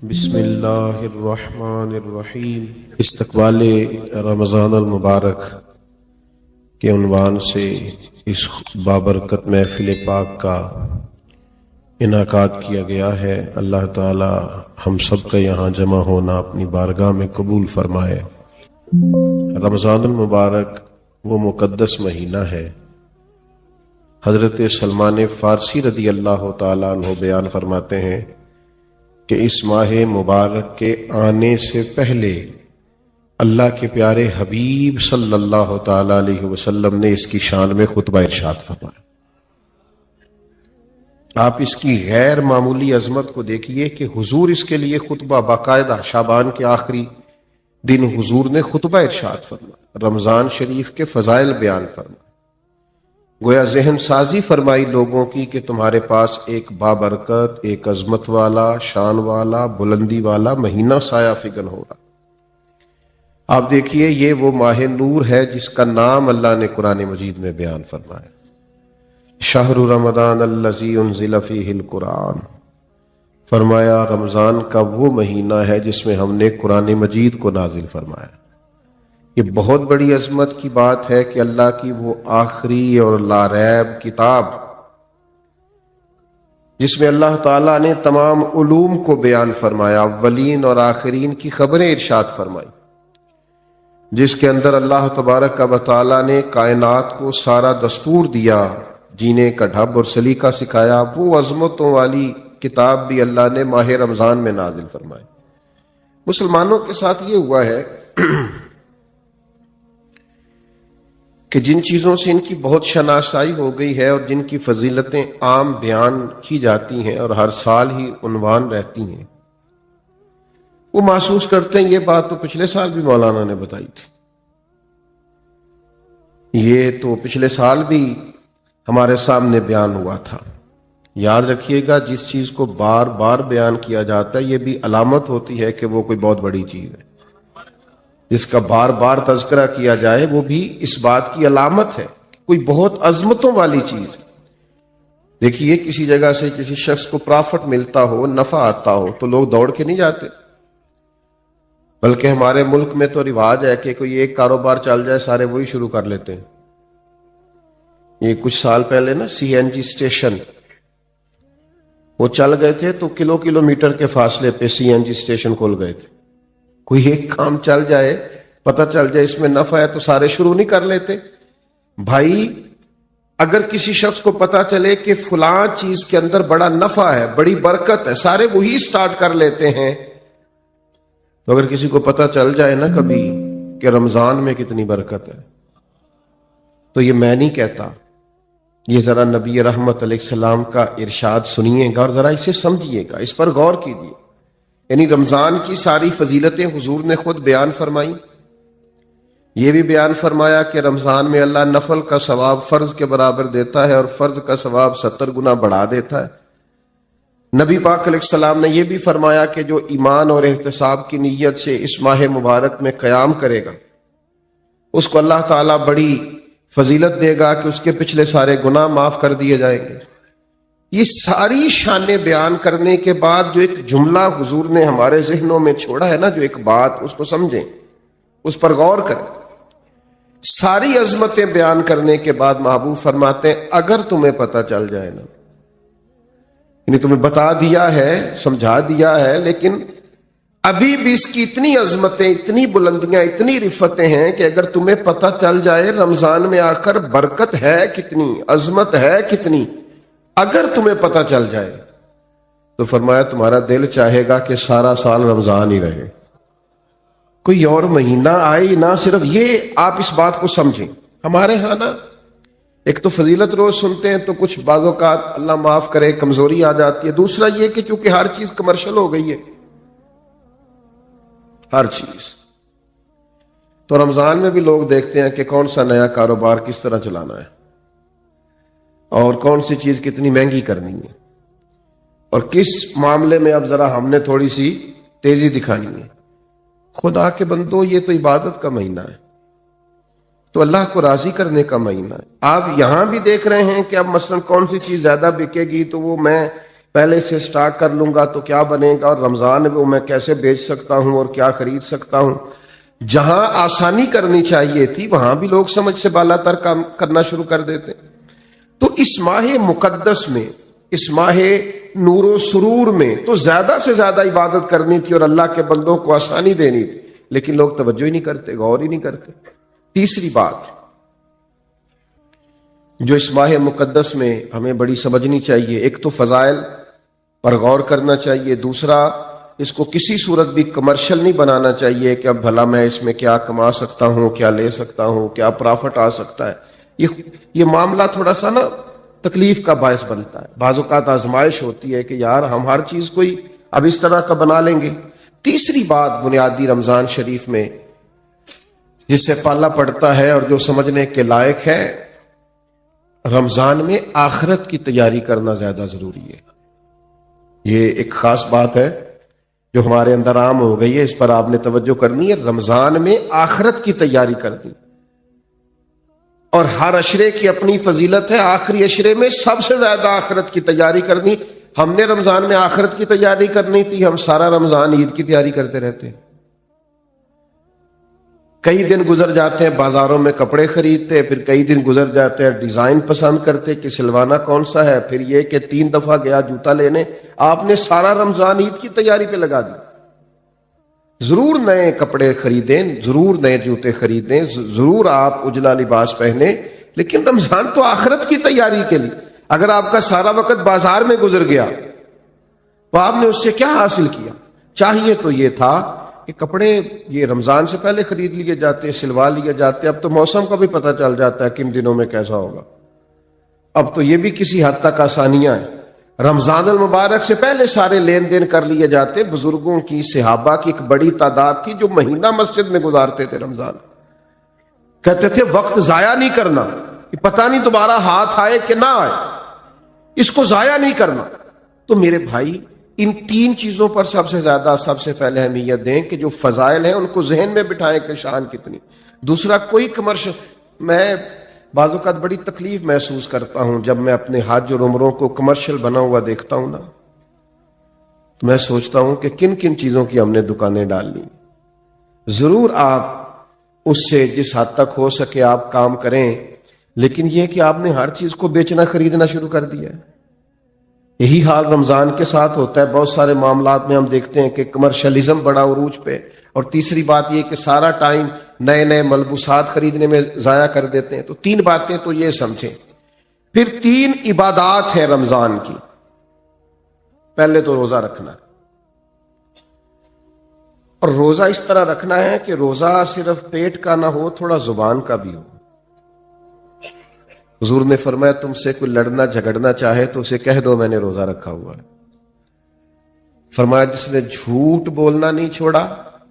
بسم اللہ الرحمن الرحیم۔ استقبال رمضان المبارک کے عنوان سے اس بابرکت محفل پاک کا انعقاد کیا گیا ہے۔ اللہ تعالی ہم سب کا یہاں جمع ہونا اپنی بارگاہ میں قبول فرمائے۔ رمضان المبارک وہ مقدس مہینہ ہے۔ حضرت سلمان فارسی رضی اللہ تعالیٰ عنہ بیان فرماتے ہیں کہ اس ماہ مبارک کے آنے سے پہلے اللہ کے پیارے حبیب صلی اللہ تعالی علیہ وسلم نے اس کی شان میں خطبہ ارشاد فرمایا۔ آپ اس کی غیر معمولی عظمت کو دیکھیے کہ حضور اس کے لیے خطبہ باقاعدہ شعبان کے آخری دن حضور نے خطبہ ارشاد فرمایا، رمضان شریف کے فضائل بیان فرمایا، گویا ذہن سازی فرمائی لوگوں کی کہ تمہارے پاس ایک بابرکت، ایک عظمت والا، شان والا، بلندی والا مہینہ سایہ فگن ہو رہا۔ آپ دیکھیے یہ وہ ماہ نور ہے جس کا نام اللہ نے قرآن مجید میں بیان فرمایا، شہر رمضان الذی انزل فیہ القرآن، فرمایا رمضان کا وہ مہینہ ہے جس میں ہم نے قرآن مجید کو نازل فرمایا۔ یہ بہت بڑی عظمت کی بات ہے کہ اللہ کی وہ آخری اور لاریب کتاب جس میں اللہ تعالیٰ نے تمام علوم کو بیان فرمایا، اولین اور آخرین کی خبریں ارشاد فرمائی، جس کے اندر اللہ تبارک و تعالیٰ نے کائنات کو سارا دستور دیا، جینے کا ڈھب اور سلیقہ سکھایا، وہ عظمتوں والی کتاب بھی اللہ نے ماہ رمضان میں نازل فرمائی۔ مسلمانوں کے ساتھ یہ ہوا ہے کہ جن چیزوں سے ان کی بہت شناسائی ہو گئی ہے اور جن کی فضیلتیں عام بیان کی جاتی ہیں اور ہر سال ہی عنوان رہتی ہیں، وہ محسوس کرتے ہیں یہ بات تو پچھلے سال بھی مولانا نے بتائی تھی، یہ تو پچھلے سال بھی ہمارے سامنے بیان ہوا تھا۔ یاد رکھیے گا جس چیز کو بار بار بیان کیا جاتا ہے یہ بھی علامت ہوتی ہے کہ وہ کوئی بہت بڑی چیز ہے۔ جس کا بار بار تذکرہ کیا جائے وہ بھی اس بات کی علامت ہے، کوئی بہت عظمتوں والی چیز۔ دیکھیے کسی جگہ سے کسی شخص کو پرافٹ ملتا ہو، نفع آتا ہو تو لوگ دوڑ کے نہیں جاتے، بلکہ ہمارے ملک میں تو رواج ہے کہ کوئی ایک کاروبار چل جائے سارے وہی شروع کر لیتے ہیں۔ یہ کچھ سال پہلے نا سی این جی اسٹیشن وہ چل گئے تھے تو کلومیٹر کے فاصلے پہ سی این جی اسٹیشن کھول گئے تھے۔ کوئی ایک کام چل جائے، پتہ چل جائے اس میں نفع ہے تو سارے شروع نہیں کر لیتے۔ بھائی اگر کسی شخص کو پتہ چلے کہ فلاں چیز کے اندر بڑا نفع ہے، بڑی برکت ہے، سارے وہی سٹارٹ کر لیتے ہیں۔ تو اگر کسی کو پتہ چل جائے نا کبھی کہ رمضان میں کتنی برکت ہے تو یہ میں نہیں کہتا، یہ ذرا نبی رحمت علیہ السلام کا ارشاد سنیے گا اور ذرا اسے سمجھیے گا، اس پر غور کیجیے۔ یعنی رمضان کی ساری فضیلتیں حضور نے خود بیان فرمائی، یہ بھی بیان فرمایا کہ رمضان میں اللہ نفل کا ثواب فرض کے برابر دیتا ہے اور فرض کا ثواب 70 گنا بڑھا دیتا ہے۔ نبی پاک علیہ السلام نے یہ بھی فرمایا کہ جو ایمان اور احتساب کی نیت سے اس ماہ مبارک میں قیام کرے گا اس کو اللہ تعالیٰ بڑی فضیلت دے گا کہ اس کے پچھلے سارے گناہ معاف کر دیے جائیں گے۔ یہ ساری شانیں بیان کرنے کے بعد جو ایک جملہ حضور نے ہمارے ذہنوں میں چھوڑا ہے نا، جو ایک بات، اس کو سمجھیں، اس پر غور کریں۔ ساری عظمتیں بیان کرنے کے بعد محبوب فرماتے ہیں اگر تمہیں پتہ چل جائے نا، یعنی تمہیں بتا دیا ہے، سمجھا دیا ہے، لیکن ابھی بھی اس کی اتنی عظمتیں، اتنی بلندیاں، اتنی رفتیں ہیں کہ اگر تمہیں پتہ چل جائے رمضان میں آ کر برکت ہے کتنی، عظمت ہے کتنی، اگر تمہیں پتہ چل جائے تو فرمایا تمہارا دل چاہے گا کہ سارا سال رمضان ہی رہے، کوئی اور مہینہ آئے نہ۔ صرف یہ آپ اس بات کو سمجھیں۔ ہمارے ہاں نا ایک تو فضیلت روز سنتے ہیں تو کچھ بعض اوقات اللہ معاف کرے کمزوری آ جاتی ہے، دوسرا یہ کہ چونکہ ہر چیز کمرشل ہو گئی ہے، ہر چیز، تو رمضان میں بھی لوگ دیکھتے ہیں کہ کون سا نیا کاروبار کس طرح چلانا ہے اور کون سی چیز کتنی مہنگی کرنی ہے اور کس معاملے میں اب ذرا ہم نے تھوڑی سی تیزی دکھانی ہے۔ خدا کے بندو یہ تو عبادت کا مہینہ ہے، تو اللہ کو راضی کرنے کا مہینہ ہے۔ آپ یہاں بھی دیکھ رہے ہیں کہ اب مثلا کون سی چیز زیادہ بکے گی تو وہ میں پہلے سے سٹارٹ کر لوں گا تو کیا بنے گا، اور رمضان میں میں کیسے بیچ سکتا ہوں اور کیا خرید سکتا ہوں۔ جہاں آسانی کرنی چاہیے تھی وہاں بھی لوگ سمجھ سے بالا تر کام کرنا شروع کر دیتے۔ تو اس ماہ مقدس میں، اس ماہ نور و سرور میں تو زیادہ سے زیادہ عبادت کرنی تھی اور اللہ کے بندوں کو آسانی دینی تھی، لیکن لوگ توجہ ہی نہیں کرتے، غور ہی نہیں کرتے۔ تیسری بات جو اس ماہ مقدس میں ہمیں بڑی سمجھنی چاہیے، ایک تو فضائل پر غور کرنا چاہیے، دوسرا اس کو کسی صورت بھی کمرشل نہیں بنانا چاہیے کہ اب بھلا میں اس میں کیا کما سکتا ہوں، کیا لے سکتا ہوں، کیا پرافٹ آ سکتا ہے۔ یہ معاملہ تھوڑا سا نا تکلیف کا باعث بنتا ہے، بعض اوقات آزمائش ہوتی ہے کہ یار ہم ہر چیز کو ہی اب اس طرح کا بنا لیں گے۔ تیسری بات بنیادی رمضان شریف میں جس سے پالا پڑتا ہے اور جو سمجھنے کے لائق ہے، رمضان میں آخرت کی تیاری کرنا زیادہ ضروری ہے۔ یہ ایک خاص بات ہے جو ہمارے اندر عام ہو گئی ہے، اس پر آپ نے توجہ کرنی ہے۔ رمضان میں آخرت کی تیاری کرنی، اور ہر عشرے کی اپنی فضیلت ہے، آخری عشرے میں سب سے زیادہ آخرت کی تیاری کرنی۔ ہم نے رمضان میں آخرت کی تیاری کرنی تھی، ہم سارا رمضان عید کی تیاری کرتے رہتے ہیں۔ کئی دن گزر جاتے ہیں بازاروں میں کپڑے خریدتے، پھر کئی دن گزر جاتے ہیں ڈیزائن پسند کرتے کہ سلوانا کون سا ہے، پھر یہ کہ 3 دفعہ گیا جوتا لینے۔ آپ نے سارا رمضان عید کی تیاری پہ لگا دی۔ ضرور نئے کپڑے خریدیں، ضرور نئے جوتے خریدیں، ضرور آپ اجلا لباس پہنیں، لیکن رمضان تو آخرت کی تیاری کے لیے۔ اگر آپ کا سارا وقت بازار میں گزر گیا تو آپ نے اس سے کیا حاصل کیا؟ چاہیے تو یہ تھا کہ کپڑے یہ رمضان سے پہلے خرید لیے جاتے، سلوا لیے جاتے۔ اب تو موسم کا بھی پتہ چل جاتا ہے کن دنوں میں کیسا ہوگا۔ اب تو یہ بھی کسی حد تک آسانیاں ہیں۔ رمضان المبارک سے پہلے سارے لین دین کر لیے جاتے۔ بزرگوں کی، صحابہ کی ایک بڑی تعداد تھی جو مہینہ مسجد میں گزارتے تھے رمضان۔ کہتے تھے وقت ضائع نہیں کرنا، پتہ نہیں دوبارہ ہاتھ آئے کہ نہ آئے، اس کو ضائع نہیں کرنا۔ تو میرے بھائی ان 3 چیزوں پر سب سے زیادہ سب سے پہلے اہمیت دیں کہ جو فضائل ہیں ان کو ذہن میں بٹھائیں کہ شان کتنی۔ دوسرا کوئی کمرشل، میں بعض اوقات بڑی تکلیف محسوس کرتا ہوں جب میں اپنے حج اور عمروں کو کمرشل بنا ہوا دیکھتا ہوں نا، تو میں سوچتا ہوں کہ کن کن چیزوں کی ہم نے دکانیں ڈالنی۔ ضرور آپ اس سے جس حد تک ہو سکے آپ کام کریں، لیکن یہ کہ آپ نے ہر چیز کو بیچنا خریدنا شروع کر دیا ہے۔ یہی حال رمضان کے ساتھ ہوتا ہے۔ بہت سارے معاملات میں ہم دیکھتے ہیں کہ کمرشلزم بڑا عروج پہ، اور تیسری بات یہ کہ سارا ٹائم نئے نئے ملبوسات خریدنے میں ضائع کر دیتے ہیں۔ تو 3 باتیں تو یہ سمجھیں۔ پھر 3 عبادات ہیں رمضان کی۔ پہلے تو روزہ رکھنا، اور روزہ اس طرح رکھنا ہے کہ روزہ صرف پیٹ کا نہ ہو، تھوڑا زبان کا بھی ہو۔ حضور نے فرمایا تم سے کوئی لڑنا جھگڑنا چاہے تو اسے کہہ دو میں نے روزہ رکھا ہوا ہے۔ فرمایا جس نے جھوٹ بولنا نہیں چھوڑا،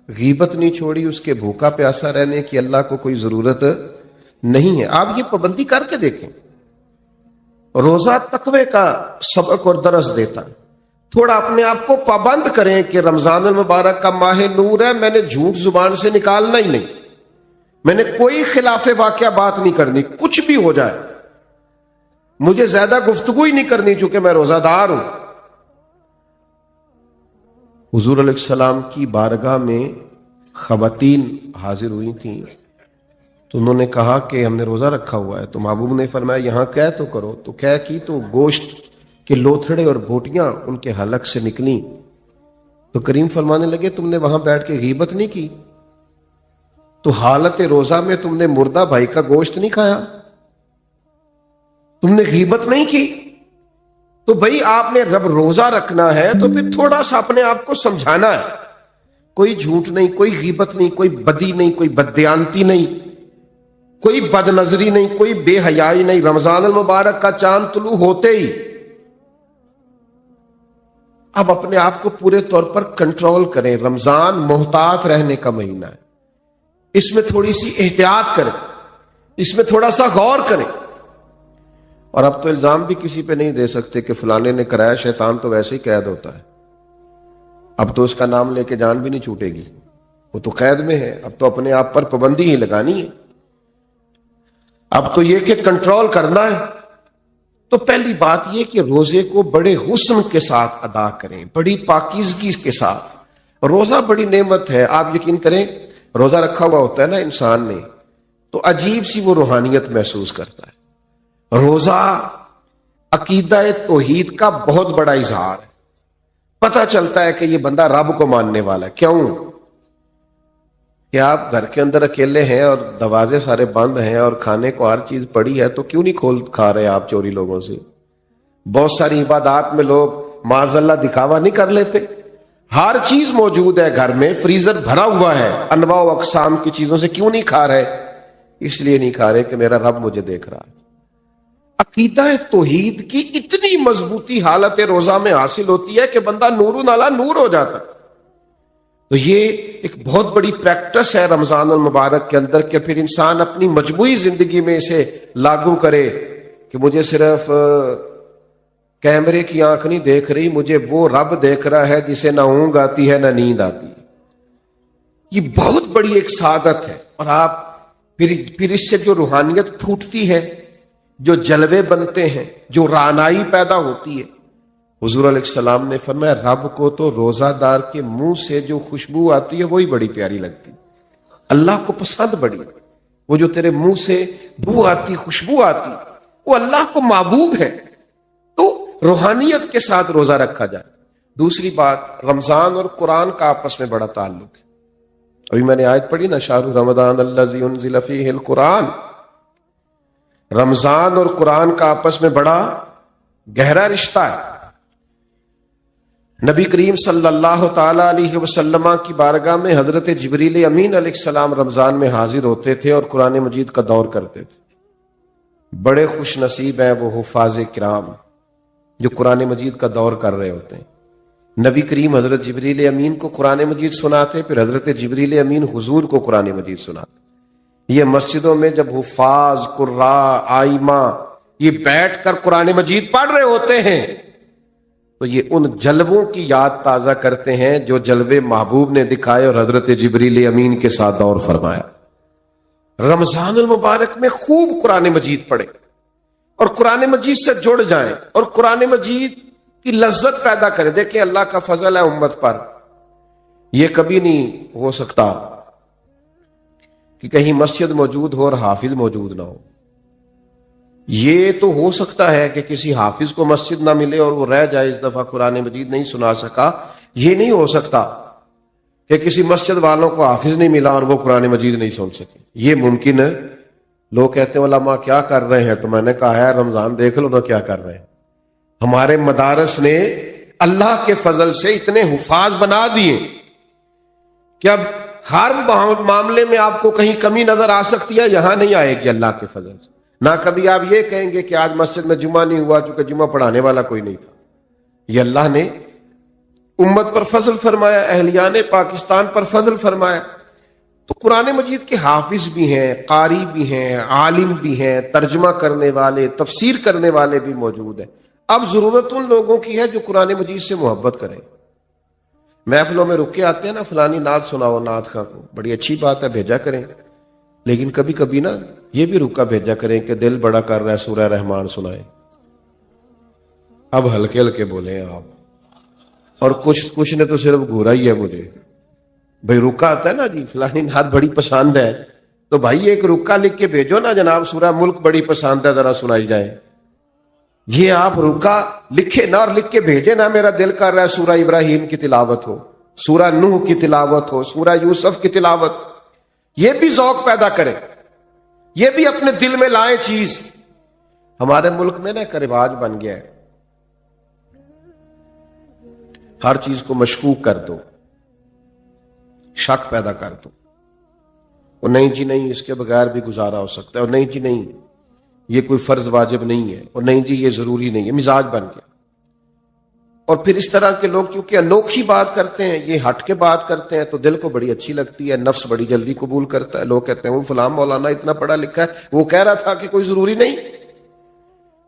غیبت نہیں چھوڑی، اس کے بھوکا پیاسا رہنے کی اللہ کو کوئی ضرورت نہیں ہے۔ آپ یہ پابندی کر کے دیکھیں۔ روزہ تقوی کا سبق اور درس دیتا ہے۔ تھوڑا اپنے آپ کو پابند کریں کہ رمضان المبارک کا ماہ نور ہے، میں نے جھوٹ زبان سے نکالنا ہی نہیں، میں نے کوئی خلاف واقعہ بات نہیں کرنی، کچھ بھی ہو جائے مجھے زیادہ گفتگو ہی نہیں کرنی چونکہ میں روزہ دار ہوں۔ حضور علیہ السلام کی بارگاہ میں خواتین حاضر ہوئی تھیں، تو انہوں نے کہا کہ ہم نے روزہ رکھا ہوا ہے۔ تو محبوب نے فرمایا یہاں کہہ تو کرو۔ تو کہہ کی تو گوشت کے لوتھڑے اور بوٹیاں ان کے حلق سے نکلیں۔ تو کریم فرمانے لگے تم نے وہاں بیٹھ کے غیبت نہیں کی؟ تو حالت روزہ میں تم نے مردہ بھائی کا گوشت نہیں کھایا؟ تم نے غیبت نہیں کی؟ تو بھئی آپ نے رب روزہ رکھنا ہے تو پھر تھوڑا سا اپنے آپ کو سمجھانا ہے۔ کوئی جھوٹ نہیں، کوئی غیبت نہیں، کوئی بدی نہیں، کوئی بددیانتی نہیں، کوئی بد نظری نہیں، کوئی بے حیائی نہیں۔ رمضان المبارک کا چاند طلوع ہوتے ہی اب اپنے آپ کو پورے طور پر کنٹرول کریں۔ رمضان محتاط رہنے کا مہینہ ہے، اس میں تھوڑی سی احتیاط کریں، اس میں تھوڑا سا غور کریں۔ اور اب تو الزام بھی کسی پہ نہیں دے سکتے کہ فلانے نے کرایا، شیطان تو ویسے ہی قید ہوتا ہے۔ اب تو اس کا نام لے کے جان بھی نہیں چھوٹے گی، وہ تو قید میں ہے۔ اب تو اپنے آپ پر پابندی ہی لگانی ہے۔ اب تو یہ کہ کنٹرول کرنا ہے تو پہلی بات یہ کہ روزے کو بڑے حسن کے ساتھ ادا کریں، بڑی پاکیزگی کے ساتھ۔ روزہ بڑی نعمت ہے، آپ یقین کریں روزہ رکھا ہوا ہوتا ہے نا انسان نے تو عجیب سی وہ روحانیت محسوس کرتا ہے۔ روزہ عقیدہ توحید کا بہت بڑا اظہار ہے، پتہ چلتا ہے کہ یہ بندہ رب کو ماننے والا ہے۔ کیوں کہ آپ گھر کے اندر اکیلے ہیں اور دروازے سارے بند ہیں اور کھانے کو ہر چیز پڑی ہے، تو کیوں نہیں کھا رہے آپ چوری لوگوں سے؟ بہت ساری عبادات میں لوگ معاذ اللہ دکھاوا نہیں کر لیتے، ہر چیز موجود ہے گھر میں، فریزر بھرا ہوا ہے انواع و اقسام کی چیزوں سے، کیوں نہیں کھا رہے؟ اس لیے نہیں کھا رہے کہ میرا رب مجھے دیکھ رہا ہے۔ عقیدہ توحید کی اتنی مضبوطی حالت روزہ میں حاصل ہوتی ہے کہ بندہ نور علی نور ہو جاتا ہے۔ تو یہ ایک بہت بڑی پریکٹس ہے رمضان المبارک کے اندر کہ پھر انسان اپنی مجموعی زندگی میں اسے لاگو کرے کہ مجھے صرف کیمرے کی آنکھ نہیں دیکھ رہی، مجھے وہ رب دیکھ رہا ہے جسے نہ اونگ آتی ہے نہ نیند آتی ہے۔ یہ بہت بڑی ایک سعادت ہے، اور آپ پھر اس سے جو روحانیت پھوٹتی ہے، جو جلوے بنتے ہیں، جو رعنائی پیدا ہوتی ہے۔ حضور علیہ السلام نے فرمایا رب کو تو روزہ دار کے منہ سے جو خوشبو آتی ہے وہی بڑی پیاری لگتی، اللہ کو پسند بڑی، وہ جو تیرے منہ سے بو آتی، خوشبو آتی، وہ اللہ کو محبوب ہے۔ تو روحانیت کے ساتھ روزہ رکھا جائے۔ دوسری بات، رمضان اور قرآن کا آپس میں بڑا تعلق ہے۔ ابھی میں نے آیت پڑھی نا، شہر رمضان الذی انزل فیہ القرآن، رمضان اور قرآن کا آپس میں بڑا گہرا رشتہ ہے۔ نبی کریم صلی اللہ تعالی علیہ وسلم کی بارگاہ میں حضرت جبریل امین علیہ السلام رمضان میں حاضر ہوتے تھے اور قرآن مجید کا دور کرتے تھے۔ بڑے خوش نصیب ہیں وہ حفاظ کرام جو قرآن مجید کا دور کر رہے ہوتے ہیں۔ نبی کریم حضرت جبریل امین کو قرآن مجید سناتے، پھر حضرت جبریل امین حضور کو قرآن مجید سناتے۔ یہ مسجدوں میں جب حفاظ، قراء، آئمہ یہ بیٹھ کر قرآن مجید پڑھ رہے ہوتے ہیں تو یہ ان جلووں کی یاد تازہ کرتے ہیں جو جلوے محبوب نے دکھائے اور حضرت جبریل امین کے ساتھ دور فرمایا۔ رمضان المبارک میں خوب قرآن مجید پڑھیں اور قرآن مجید سے جڑ جائیں اور قرآن مجید کی لذت پیدا کریں۔ دیکھیں اللہ کا فضل ہے امت پر، یہ کبھی نہیں ہو سکتا کہ کہیں مسجد موجود ہو اور حافظ موجود نہ ہو۔ یہ تو ہو سکتا ہے کہ کسی حافظ کو مسجد نہ ملے اور وہ رہ جائے، اس دفعہ قرآن مجید نہیں سنا سکا۔ یہ نہیں ہو سکتا کہ کسی مسجد والوں کو حافظ نہیں ملا اور وہ قرآن مجید نہیں سن سکے، یہ ممکن ہے۔ لوگ کہتے ہیں علماء کیا کر رہے ہیں، تو میں نے کہا ہے رمضان دیکھ لو نا کیا کر رہے ہیں۔ ہمارے مدارس نے اللہ کے فضل سے اتنے حفاظ بنا دیے کہ اب ہر معاملے میں آپ کو کہیں کمی نظر آ سکتی ہے، یہاں نہیں آئے گی اللہ کے فضل سے۔ نہ کبھی آپ یہ کہیں گے کہ آج مسجد میں جمعہ نہیں ہوا چونکہ جمعہ پڑھانے والا کوئی نہیں تھا۔ یہ اللہ نے امت پر فضل فرمایا، اہلیان پاکستان پر فضل فرمایا۔ تو قرآن مجید کے حافظ بھی ہیں، قاری بھی ہیں، عالم بھی ہیں، ترجمہ کرنے والے، تفسیر کرنے والے بھی موجود ہیں۔ اب ضرورت ان لوگوں کی ہے جو قرآن مجید سے محبت کریں۔ محفلوں میں رک کے آتے ہیں نا، فلانی نعت سناؤ نعت خاں کو، بڑی اچھی بات ہے، بھیجا کریں، لیکن کبھی کبھی نا یہ بھی رکا بھیجا کریں کہ دل بڑا کر رہا ہے سورہ رحمان سنائیں۔ اب ہلکے ہلکے بولیں آپ، اور کچھ نے تو صرف گھورا ہی ہے مجھے۔ بھائی رکا آتا ہے نا جی فلانی نعت بڑی پسند ہے، تو بھائی ایک رکا لکھ کے بھیجو نا، جناب سورہ ملک بڑی پسند ہے ذرا سنائی جائے۔ یہ آپ رکا لکھے نا اور لکھ کے بھیجے نا، میرا دل کر رہا ہے سورہ ابراہیم کی تلاوت ہو، سورہ نوح کی تلاوت ہو، سورہ یوسف کی تلاوت، یہ بھی ذوق پیدا کریں، یہ بھی اپنے دل میں لائیں چیز۔ ہمارے ملک میں نا ایک رواج بن گیا ہے، ہر چیز کو مشکوک کر دو، شک پیدا کر دو، اور نہیں جی نہیں اس کے بغیر بھی گزارا ہو سکتا ہے، اور نہیں جی نہیں یہ کوئی فرض واجب نہیں ہے، اور نہیں جی یہ ضروری نہیں ہے، مزاج بن گیا۔ اور پھر اس طرح کے لوگ چونکہ انوکھی بات کرتے ہیں، یہ ہٹ کے بات کرتے ہیں، تو دل کو بڑی اچھی لگتی ہے، نفس بڑی جلدی قبول کرتا ہے۔ لوگ کہتے ہیں وہ فلاں مولانا اتنا پڑھا لکھا ہے، وہ کہہ رہا تھا کہ کوئی ضروری نہیں۔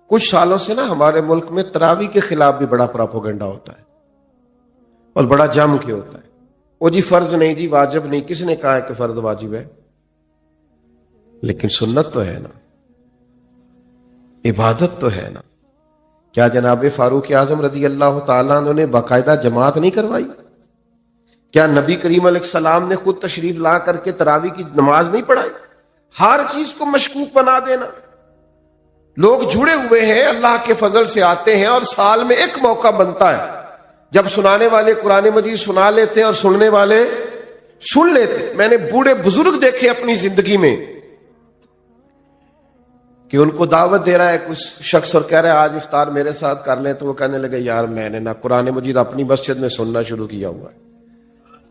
کچھ سالوں سے نا ہمارے ملک میں تراویح کے خلاف بھی بڑا پراپوگنڈا ہوتا ہے اور بڑا جم کے ہوتا ہے۔ وہ جی فرض نہیں جی واجب نہیں، کس نے کہا ہے کہ فرض واجب ہے؟ لیکن سنت تو ہے نا، عبادت تو ہے نا۔ کیا جناب فاروق اعظم رضی اللہ تعالیٰ عنہ نے باقاعدہ جماعت نہیں کروائی؟ کیا نبی کریم علیہ السلام نے خود تشریف لا کر کے تراویح کی نماز نہیں پڑھائی؟ ہر چیز کو مشکوک بنا دینا. لوگ جڑے ہوئے ہیں، اللہ کے فضل سے آتے ہیں، اور سال میں ایک موقع بنتا ہے جب سنانے والے قرآن مجید سنا لیتے ہیں اور سننے والے سن لیتے. میں نے بوڑھے بزرگ دیکھے اپنی زندگی میں کہ ان کو دعوت دے رہا ہے کچھ شخص اور کہہ رہا ہے آج افطار میرے ساتھ کر لیں، تو وہ کہنے لگے یار میں نے نہ قرآن مجید اپنی مسجد میں سننا شروع کیا ہوا ہے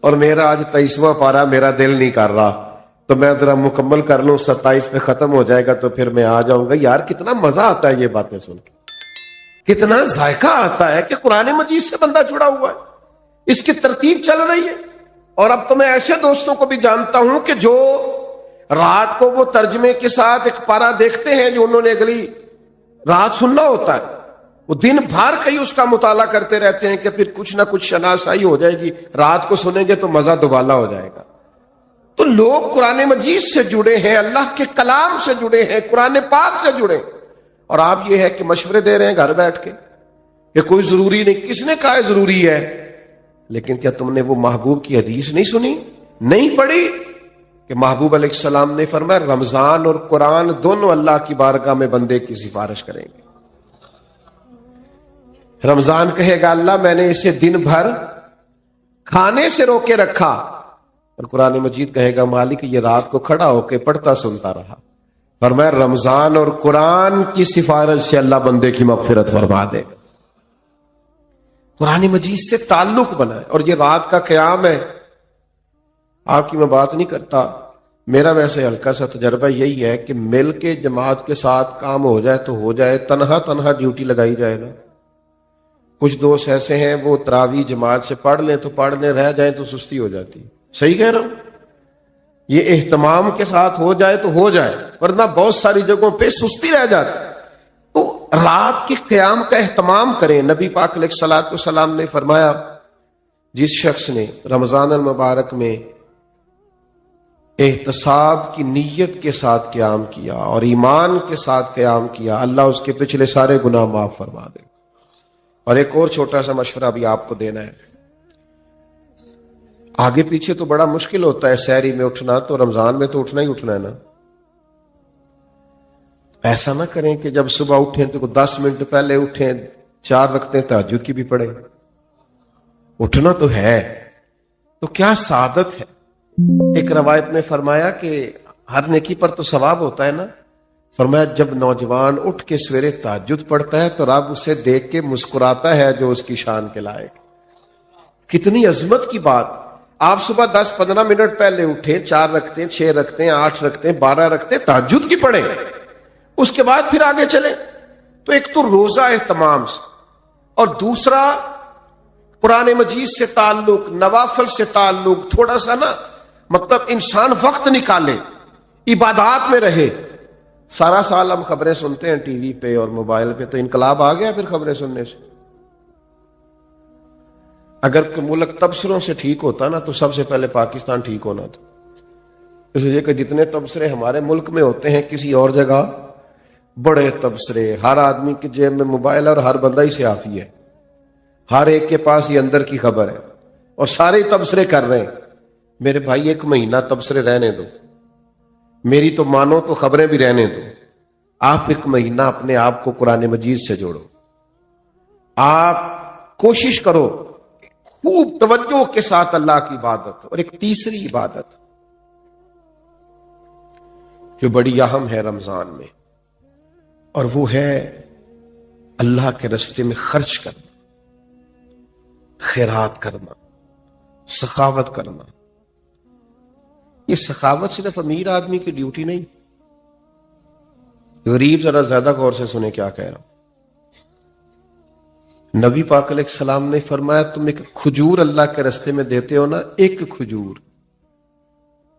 اور میرا آج 23واں پارا میرا دل نہیں کر رہا، تو میں ذرا مکمل کر لوں، 27 پہ ختم ہو جائے گا تو پھر میں آ جاؤں گا. یار کتنا مزہ آتا ہے یہ باتیں سن کے، کتنا ذائقہ آتا ہے کہ قرآن مجید سے بندہ جڑا ہوا ہے، اس کی ترتیب چل رہی ہے. اور اب تو میں ایسے دوستوں کو بھی جانتا ہوں کہ جو رات کو وہ ترجمے کے ساتھ ایک پارا دیکھتے ہیں جو انہوں نے اگلی رات سننا ہوتا ہے، وہ دن بھر کہیں اس کا مطالعہ کرتے رہتے ہیں کہ پھر کچھ نہ کچھ شناسائی ہو جائے گی، رات کو سنیں گے تو مزہ دوبالا ہو جائے گا. تو لوگ قرآن مجید سے جڑے ہیں، اللہ کے کلام سے جڑے ہیں، قرآن پاک سے جڑے ہیں، اور آپ یہ ہے کہ مشورے دے رہے ہیں گھر بیٹھ کے کہ کوئی ضروری نہیں. کس نے کہا ہے ضروری ہے؟ لیکن کیا تم نے وہ محبوب کی حدیث نہیں سنی، نہیں پڑھی کہ محبوب علیہ السلام نے فرمایا رمضان اور قرآن دونوں اللہ کی بارگاہ میں بندے کی سفارش کریں گے. رمضان کہے گا اللہ میں نے اسے دن بھر کھانے سے روکے رکھا، اور قرآن مجید کہے گا مالک یہ رات کو کھڑا ہو کے پڑھتا سنتا رہا. فرمایا رمضان اور قرآن کی سفارش سے اللہ بندے کی مغفرت فرما دے گا. قرآن مجید سے تعلق بنا ہے. اور یہ رات کا قیام ہے، آپ کی میں بات نہیں کرتا، میرا ویسے ہلکا سا تجربہ یہی ہے کہ مل کے جماعت کے ساتھ کام ہو جائے تو ہو جائے، تنہا ڈیوٹی لگائی جائے نا. کچھ دوست ایسے ہیں وہ تراویح جماعت سے پڑھ لیں تو پڑھ لیں، رہ جائیں تو سستی ہو جاتی. صحیح کہہ رہا ہوں؟ یہ اہتمام کے ساتھ ہو جائے تو ہو جائے، ورنہ بہت ساری جگہوں پہ سستی رہ جاتی. تو رات کے قیام کا اہتمام کریں. نبی پاک علیہ الصلوۃ والسلام نے فرمایا جس شخص نے رمضان المبارک میں احتساب کی نیت کے ساتھ قیام کیا اور ایمان کے ساتھ قیام کیا، اللہ اس کے پچھلے سارے گناہ معاف فرما دے. اور ایک اور چھوٹا سا مشورہ بھی آپ کو دینا ہے. آگے پیچھے تو بڑا مشکل ہوتا ہے سحری میں اٹھنا، تو رمضان میں تو اٹھنا ہی اٹھنا ہے نا. ایسا نہ کریں کہ جب صبح اٹھیں تو 10 منٹ پہلے اٹھیں، 4 رکعتیں تہجد کی بھی پڑھیں. اٹھنا تو ہے، تو کیا سعادت ہے. ایک روایت میں فرمایا کہ ہر نیکی پر تو ثواب ہوتا ہے نا. فرمایا جب نوجوان اٹھ کے سویرے تہجد پڑھتا ہے تو رب اسے دیکھ کے مسکراتا ہے جو اس کی شان کے لائق. کتنی عظمت کی بات. آپ صبح 10-15 منٹ پہلے اٹھیں، 4 رکعتیں، 6 رکعتیں، 8 رکعتیں، 12 رکعتیں تہجد کی پڑھیں، اس کے بعد پھر آگے چلیں. تو ایک تو روزہ اہتمام سے، اور دوسرا قرآن مجید سے تعلق، نوافل سے تعلق. تھوڑا سا نا مطلب انسان وقت نکالے، عبادات میں رہے. سارا سال ہم خبریں سنتے ہیں ٹی وی پہ اور موبائل پہ، تو انقلاب آ گیا پھر خبریں سننے سے. اگر ملک تبصروں سے ٹھیک ہوتا نا تو سب سے پہلے پاکستان ٹھیک ہونا تھا. اس لیے کہ جتنے تبصرے ہمارے ملک میں ہوتے ہیں کسی اور جگہ بڑے تبصرے. ہر آدمی کی جیب میں موبائل اور ہر بندہ ہی سیافی ہے، ہر ایک کے پاس یہ اندر کی خبر ہے اور سارے ہی تبصرے کر رہے ہیں. میرے بھائی 1 مہینہ تبصرے رہنے دو، میری تو مانو تو خبریں بھی رہنے دو. آپ 1 مہینہ اپنے آپ کو قرآن مجید سے جوڑو. آپ کوشش کرو خوب توجہ کے ساتھ اللہ کی عبادت. اور ایک تیسری عبادت جو بڑی اہم ہے رمضان میں، اور وہ ہے اللہ کے راستے میں خرچ کرنا، خیرات کرنا، سخاوت کرنا. یہ سخاوت صرف امیر آدمی کی ڈیوٹی نہیں. غریب ذرا زیادہ غور سے سنیں کیا کہہ رہا ہوں. نبی پاک علیہ السلام نے فرمایا تم ایک کھجور اللہ کے راستے میں دیتے ہو نا، ایک کھجور،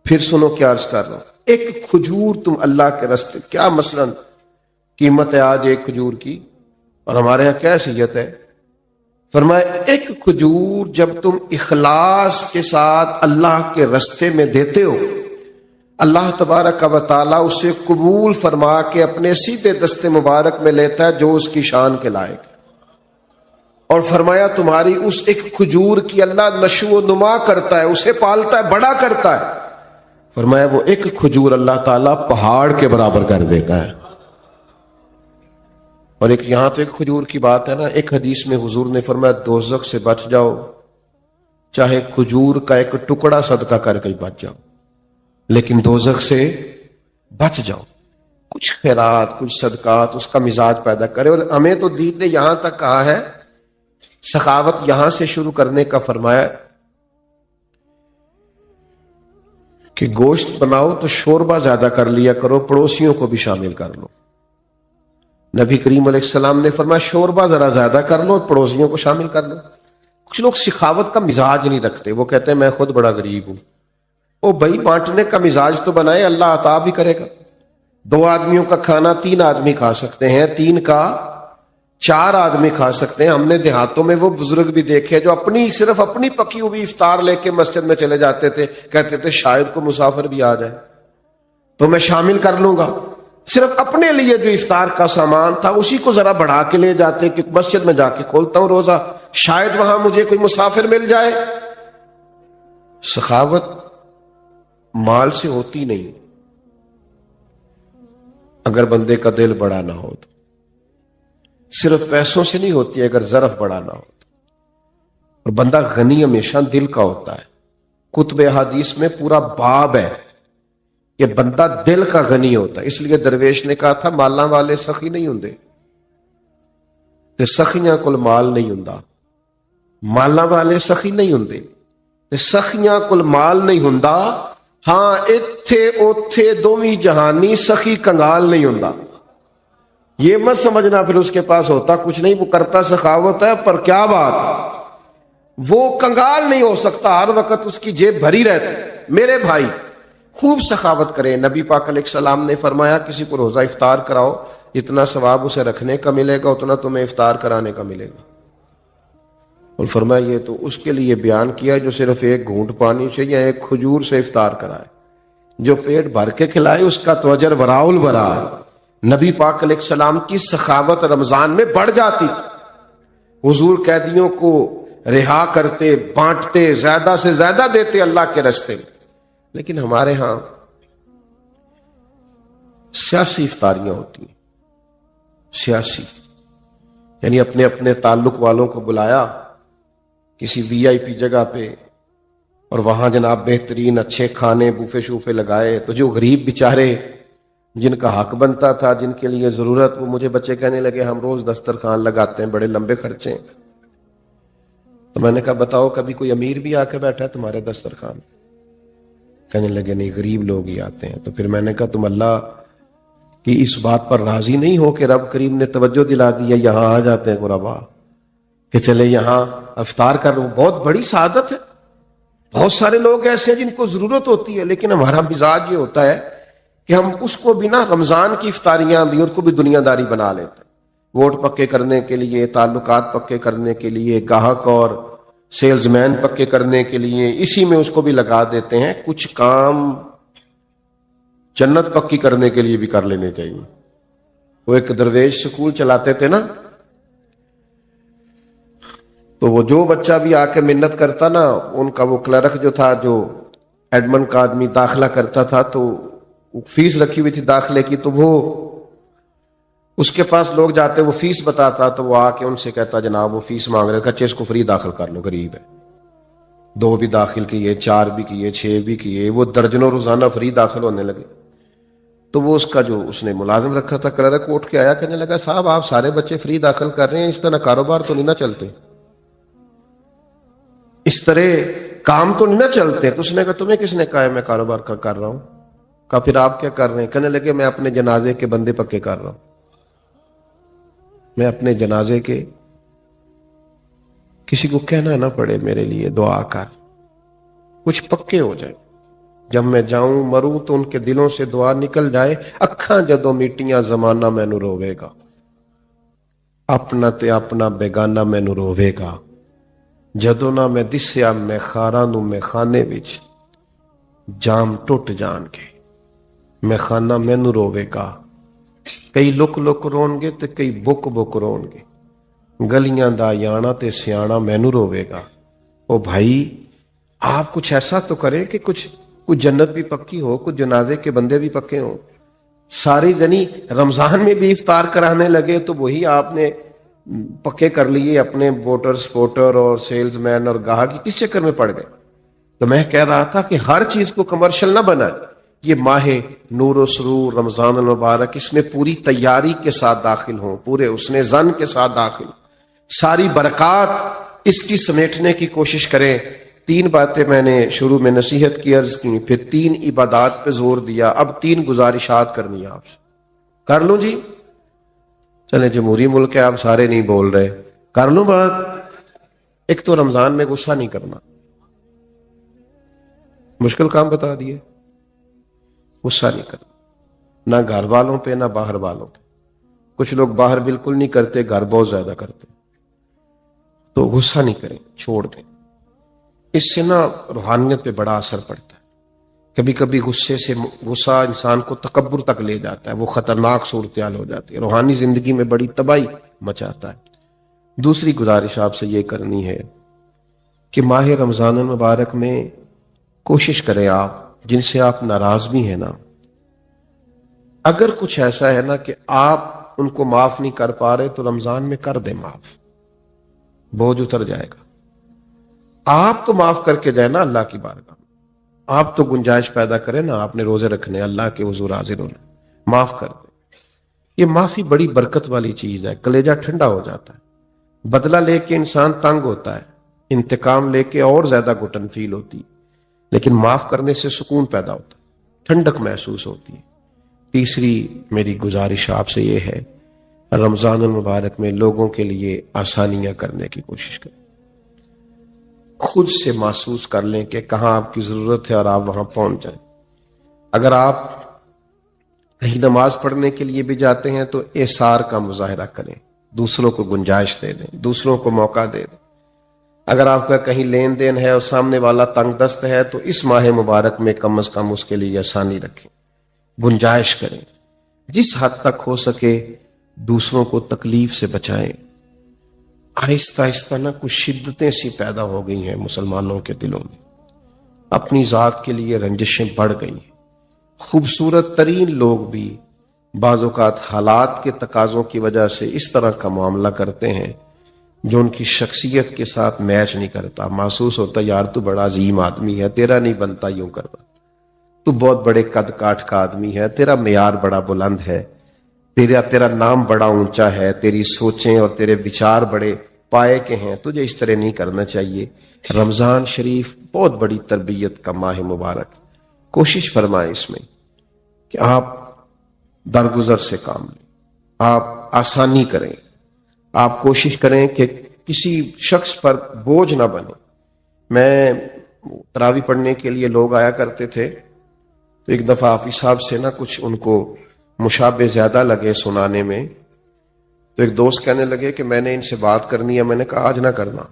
پھر سنو کیا عرض کر رہا ہوں، ایک کھجور تم اللہ کے راستے، کیا مثلا قیمت ہے آج ایک کھجور کی، اور ہمارے ہاں کیا حیثیت ہے. فرمایا ایک کھجور جب تم اخلاص کے ساتھ اللہ کے راستے میں دیتے ہو، اللہ تبارک و تعالیٰ اسے قبول فرما کے اپنے سیدھے دستے مبارک میں لیتا ہے جو اس کی شان کے لائق ہے. اور فرمایا تمہاری اس ایک کھجور کی اللہ نشو و نما کرتا ہے، اسے پالتا ہے، بڑا کرتا ہے۔ فرمایا وہ ایک کھجور اللہ تعالیٰ پہاڑ کے برابر کر دیتا ہے۔ اور ایک یہاں تو ایک کھجور کی بات ہے نا، ایک حدیث میں حضور نے فرمایا دوزخ سے بچ جاؤ، چاہے کھجور کا ایک ٹکڑا صدقہ کر کے بچ جاؤ، لیکن دوزخ سے بچ جاؤ۔ کچھ خیرات، کچھ صدقات اس کا مزاج پیدا کرے۔ اور ہمیں تو دین نے یہاں تک کہا ہے، سخاوت یہاں سے شروع کرنے کا فرمایا کہ گوشت بناؤ تو شوربہ زیادہ کر لیا کرو، پڑوسیوں کو بھی شامل کر لو۔ نبی کریم علیہ السلام نے فرمایا شوربہ ذرا زیادہ کر لو اور پڑوسیوں کو شامل کر لو۔ کچھ لوگ سخاوت کا مزاج نہیں رکھتے، وہ کہتے ہیں میں خود بڑا غریب ہوں۔ او بھائی، بانٹنے کا مزاج تو بنائے، اللہ عطا بھی کرے گا۔ 2 آدمیوں کا کھانا 3 آدمی کھا سکتے ہیں، 3 کا 4 آدمی کھا سکتے ہیں۔ ہم نے دیہاتوں میں وہ بزرگ بھی دیکھے جو صرف اپنی پکی ہوئی افطار لے کے مسجد میں چلے جاتے تھے، کہتے تھے شاید کو مسافر بھی آ جائے تو میں شامل کر لوں گا۔ صرف اپنے لیے جو افطار کا سامان تھا اسی کو ذرا بڑھا کے لے جاتے کہ مسجد میں جا کے کھولتا ہوں روزہ، شاید وہاں مجھے کوئی مسافر مل جائے۔ سخاوت مال سے ہوتی نہیں، اگر بندے کا دل بڑا نہ ہو تو۔ صرف پیسوں سے نہیں ہوتی اگر ظرف بڑا نہ ہو تو۔ اور بندہ غنی ہمیشہ دل کا ہوتا ہے۔ کتب احادیث میں پورا باب ہے کہ بندہ دل کا غنی ہوتا ہے۔ اس لیے درویش نے کہا تھا مالاں والے سخی نہیں ہوندے تے سخیاں کول مال نہیں ہوندا، مالاں والے سخی نہیں ہوندے تے سخیاں کول مال نہیں ہوندا، ہاں ایتھے اوتھے دوویں جہانی سخی کنگال نہیں ہوندا۔ یہ مت سمجھنا پھر اس کے پاس ہوتا کچھ نہیں، وہ کرتا سخاوت ہے، پر کیا بات، وہ کنگال نہیں ہو سکتا، ہر وقت اس کی جیب بھری رہتی۔ میرے بھائی خوب سخاوت کریں۔ نبی پاک علیہ السلام نے فرمایا کسی کو روزہ افطار کراؤ، اتنا ثواب اسے رکھنے کا ملے گا اتنا تمہیں افطار کرانے کا ملے گا۔ اور فرمایا یہ تو اس کے لیے بیان کیا جو صرف ایک گھونٹ پانی سے یا ایک کھجور سے افطار کرائے، جو پیٹ بھر کے کھلائے اس کا تو اجر وراء الورا۔ نبی پاک علیہ السلام کی سخاوت رمضان میں بڑھ جاتی، حضور قیدیوں کو رہا کرتے، بانٹتے، زیادہ سے زیادہ دیتے اللہ کے راستے میں۔ لیکن ہمارے ہاں سیاسی افطاریاں ہوتی ہیں، سیاسی، یعنی اپنے اپنے تعلق والوں کو بلایا کسی وی آئی پی جگہ پہ اور وہاں جناب بہترین اچھے کھانے بوفے شوفے لگائے، تو جو غریب بیچارے جن کا حق بنتا تھا، جن کے لیے ضرورت، وہ مجھے بچے کہنے لگے ہم روز دسترخوان لگاتے ہیں، بڑے لمبے خرچے ہیں۔ تو میں نے کہا بتاؤ کبھی کوئی امیر بھی آ کے بیٹھا ہے تمہارے دسترخوان؟ کہنے لگے نہیں، غریب لوگ ہی آتے ہیں۔ تو پھر میں نے کہا تم اللہ کی اس بات پر راضی نہیں ہو کہ رب کریم نے توجہ دلا دی ہے، یہاں آ جاتے ہیں غربا کہ چلے یہاں افطار کر لوں، بہت بڑی سعادت ہے۔ بہت سارے لوگ ایسے ہیں جن کو ضرورت ہوتی ہے، لیکن ہمارا مزاج یہ ہوتا ہے کہ ہم اس کو بھی نا، رمضان کی افطاریاں بھی، اس کو بھی دنیا داری بنا لیتے ہیں، ووٹ پکے کرنے کے لیے، تعلقات پکے کرنے کے لیے، گاہک اور سیلز مین پکے کرنے کے لیے، اسی میں اس کو بھی لگا دیتے ہیں۔ کچھ کام جنت پکی کرنے کے لیے بھی کر لینے چاہیے۔ وہ ایک درویش سکول چلاتے تھے نا، تو وہ جو بچہ بھی آ کے منت کرتا نا، ان کا وہ کلرک جو تھا، جو ایڈمن کا آدمی داخلہ کرتا تھا، تو فیس رکھی ہوئی تھی داخلے کی، تو وہ اس کے پاس لوگ جاتے، وہ فیس بتاتا، تو وہ آ کے ان سے کہتا جناب وہ فیس مانگ رہے، کچے اس کو فری داخل کر لو، غریب ہے۔ 2 بھی داخل کیے، 4 بھی کیے، 6 بھی کیے، وہ درجنوں روزانہ فری داخل ہونے لگے۔ تو وہ اس کا جو اس نے ملازم رکھا تھا کلرک، اٹھ کے آیا، کہنے لگا صاحب آپ سارے بچے فری داخل کر رہے ہیں، اس طرح کاروبار تو نہیں نہ چلتے، اس طرح کام تو نہیں نہ چلتے۔ تو اس نے کہا تمہیں کس نے کہا ہے میں کاروبار کر رہا ہوں؟ کہا پھر آپ کیا کر رہے ہیں؟ کہنے لگے میں اپنے جنازے کے بندے پکے کر رہا ہوں، میں اپنے جنازے کے، کسی کو کہنا نہ پڑے میرے لیے دعا کر، کچھ پکے ہو جائے، جب میں جاؤں مروں تو ان کے دلوں سے دعا نکل جائے، اکھاں جدوں میٹیاں زمانہ مینوں روے گا، اپنا تے اپنا بیگانہ مینوں روے گا، جدوں نہ میں دسیا میں خاراں نوں میں خانے وچ، جام ٹوٹ جان کے میں خانہ مینوں روے گا۔ کئی لک لک رون گے تے کئی بک بک رون گے، گلیاں دا یانا تے سیانا مینو روے گا. او بھائی آپ کچھ ایسا تو کریں کہ کچھ جنت بھی پکی ہو, کچھ جنازے کے بندے بھی پکے ہوں. ساری یعنی رمضان میں بھی افطار کرانے لگے تو وہی آپ نے پکے کر لیے اپنے ووٹر سپورٹر اور سیلز مین اور گاہک کس چکر میں پڑ گئے. تو میں کہہ رہا تھا کہ ہر چیز کو کمرشل نہ بنائے. یہ ماہ نور و سرور رمضان المبارک, اس میں پوری تیاری کے ساتھ داخل ہوں, پورے حسن ظن کے ساتھ داخل, ساری برکات اس کی سمیٹنے کی کوشش کریں. 3 باتیں میں نے شروع میں نصیحت کی عرض کی, پھر 3 عبادات پہ زور دیا, اب 3 گزارشات کرنی ہے آپ سے. کر لوں جی؟ چلیں جمہوری ملک ہے, آپ سارے نہیں بول رہے, کر لوں بات. ایک تو رمضان میں غصہ نہیں کرنا, مشکل کام بتا دیے. غصہ نہیں کرنا, نہ گھر والوں پہ نہ باہر والوں پہ. کچھ لوگ باہر بالکل نہیں کرتے, گھر بہت زیادہ کرتے. تو غصہ نہیں کریں, چھوڑ دیں. اس سے نا روحانیت پہ بڑا اثر پڑتا ہے. کبھی کبھی غصہ انسان کو تکبر تک لے جاتا ہے, وہ خطرناک صورتحال ہو جاتی ہے, روحانی زندگی میں بڑی تباہی مچاتا ہے. دوسری گزارش آپ سے یہ کرنی ہے کہ ماہ رمضان المبارک میں کوشش کریں, آپ جن سے آپ ناراض بھی ہیں نا, اگر کچھ ایسا ہے نا کہ آپ ان کو معاف نہیں کر پا رہے تو رمضان میں کر دیں معاف, بوجھ اتر جائے گا. آپ تو معاف کر کے جائیں نا اللہ کی بارگاہ میں, آپ تو گنجائش پیدا کریں نا, آپ نے روزے رکھنے, اللہ کے حضور حاضر ہونا, معاف کر دیں. یہ معافی بڑی برکت والی چیز ہے, کلیجہ ٹھنڈا ہو جاتا ہے. بدلہ لے کے انسان تنگ ہوتا ہے, انتقام لے کے اور زیادہ گھٹن فیل ہوتی, لیکن معاف کرنے سے سکون پیدا ہوتا ہے, ٹھنڈک محسوس ہوتی ہے. تیسری میری گزارش آپ سے یہ ہے, رمضان المبارک میں لوگوں کے لیے آسانیاں کرنے کی کوشش کریں. خود سے محسوس کر لیں کہ کہاں آپ کی ضرورت ہے اور آپ وہاں پہنچ جائیں. اگر آپ کہیں نماز پڑھنے کے لیے بھی جاتے ہیں تو ایثار کا مظاہرہ کریں, دوسروں کو گنجائش دے دیں, دوسروں کو موقع دے دیں. اگر آپ کا کہیں لین دین ہے اور سامنے والا تنگ دست ہے تو اس ماہ مبارک میں کم از کم اس کے لیے آسانی رکھیں, گنجائش کریں. جس حد تک ہو سکے دوسروں کو تکلیف سے بچائیں. آہستہ آہستہ نہ کچھ شدتیں سی پیدا ہو گئی ہیں مسلمانوں کے دلوں میں, اپنی ذات کے لیے رنجشیں بڑھ گئی ہیں. خوبصورت ترین لوگ بھی بعض اوقات حالات کے تقاضوں کی وجہ سے اس طرح کا معاملہ کرتے ہیں جو ان کی شخصیت کے ساتھ میچ نہیں کرتا. محسوس ہوتا یار تو بڑا عظیم آدمی ہے, تیرا نہیں بنتا یوں کرنا, تو بہت بڑے قد کاٹ کا آدمی ہے, تیرا معیار بڑا بلند ہے, تیرا نام بڑا اونچا ہے, تیری سوچیں اور تیرے وچار بڑے پائے کے ہیں, تجھے اس طرح نہیں کرنا چاہیے. رمضان شریف بہت بڑی تربیت کا ماہ مبارک. کوشش فرمائیں اس میں کہ آپ درگزر سے کام لیں, آپ آسانی کریں, آپ کوشش کریں کہ کسی شخص پر بوجھ نہ بنے. میں تراویح پڑھنے کے لیے لوگ آیا کرتے تھے تو ایک دفعہ حافظ صاحب سے نا کچھ ان کو مشابہ زیادہ لگے سنانے میں, تو ایک دوست کہنے لگے کہ میں نے ان سے بات کرنی ہے. میں نے کہا آج نہ کرنا.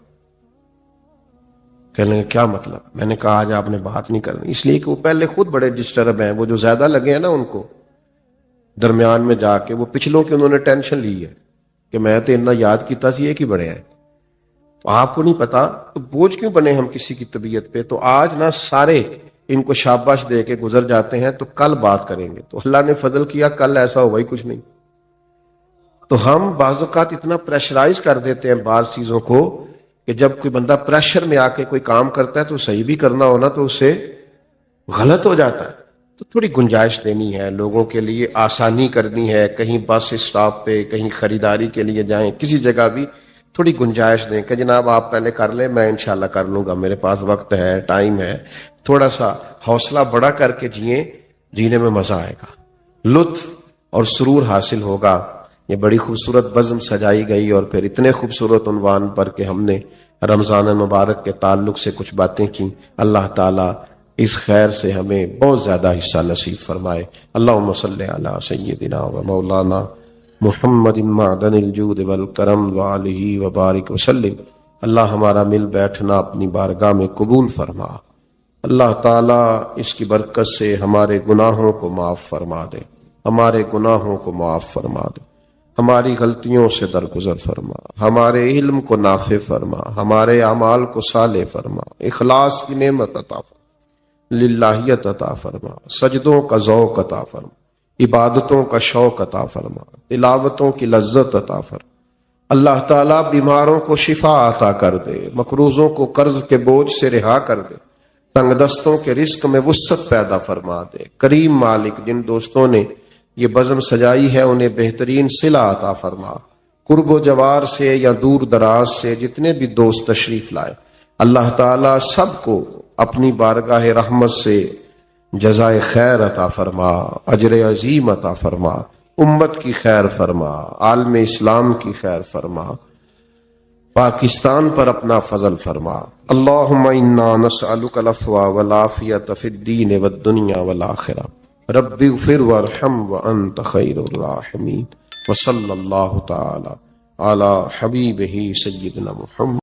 کہنے لگے کیا مطلب؟ میں نے کہا آج آپ نے بات نہیں کرنی, اس لیے کہ وہ پہلے خود بڑے ڈسٹرب ہیں, وہ جو زیادہ لگے ہیں نا ان کو درمیان میں جا کے, وہ پچھلوں کی انہوں نے ٹینشن لی ہے کہ میں تو اتنا یاد کیتا سی ایک ہی بڑے ہیں, تو آپ کو نہیں پتا تو بوجھ کیوں بنے ہم کسی کی طبیعت پہ. تو آج نہ سارے ان کو شاباش دے کے گزر جاتے ہیں, تو کل بات کریں گے. تو اللہ نے فضل کیا, کل ایسا ہوا ہی کچھ نہیں. تو ہم بعض اوقات اتنا پریشرائز کر دیتے ہیں بعض چیزوں کو کہ جب کوئی بندہ پریشر میں آ کے کوئی کام کرتا ہے تو صحیح بھی کرنا ہونا تو اسے غلط ہو جاتا ہے. تو تھوڑی گنجائش دینی ہے, لوگوں کے لیے آسانی کرنی ہے. کہیں بس اسٹاپ پہ, کہیں خریداری کے لیے جائیں, کسی جگہ بھی تھوڑی گنجائش دیں کہ جناب آپ پہلے کر لیں, میں انشاءاللہ کر لوں گا, میرے پاس وقت ہے, ٹائم ہے. تھوڑا سا حوصلہ بڑا کر کے جئیں, جینے میں مزہ آئے گا, لطف اور سرور حاصل ہوگا. یہ بڑی خوبصورت بزم سجائی گئی اور پھر اتنے خوبصورت عنوان پر کہ ہم نے رمضان المبارک کے تعلق سے کچھ باتیں کی. اللہ تعالیٰ اس خیر سے ہمیں بہت زیادہ حصہ نصیب فرمائے. اللہم صلی علی سیدنا و مولانا محمد معدن الجود والکرم وآلہ وبارک وسلم. اللہ ہمارا مل بیٹھنا اپنی بارگاہ میں قبول فرما. اللہ تعالیٰ اس کی برکت سے ہمارے گناہوں کو معاف فرما دے, ہمارے گناہوں کو معاف فرما دے. ہماری غلطیوں سے درگزر فرما، ہمارے علم کو نافع فرما، ہمارے اعمال کو صالح فرما، اخلاص کی نعمت عطا فرما، للہیت عطا فرما، سجدوں کا ذوق عطا فرما، عبادتوں کا شوق عطا فرما، تلاوتوں کی لذت عطا فرما۔ اللہ تعالیٰ بیماروں کو شفا عطا کر دے، مقروضوں کو قرض کے بوجھ سے رہا کر دے، تنگ دستوں کے رزق میں وسعت پیدا فرما دے۔ کریم مالک، جن دوستوں نے یہ بزم سجائی ہے انہیں بہترین صلہ عطا فرما۔ قرب و جوار سے یا دور دراز سے جتنے بھی دوست تشریف لائے، اللہ تعالیٰ سب کو اپنی بارگاہ رحمت سے جزائے خیر عطا فرما، اجر عظیم عطا فرما، امت کی خیر فرما، عالم اسلام کی خیر فرما، پاکستان پر اپنا فضل فرما۔ اللہم انا نسألک العفو والعافیۃ فی الدین والدنیا والآخرہ، رب اغفر وارحم وانت خیر الراحمین، وصلی اللہ تعالی علی حبیبہ سیدنا محمد۔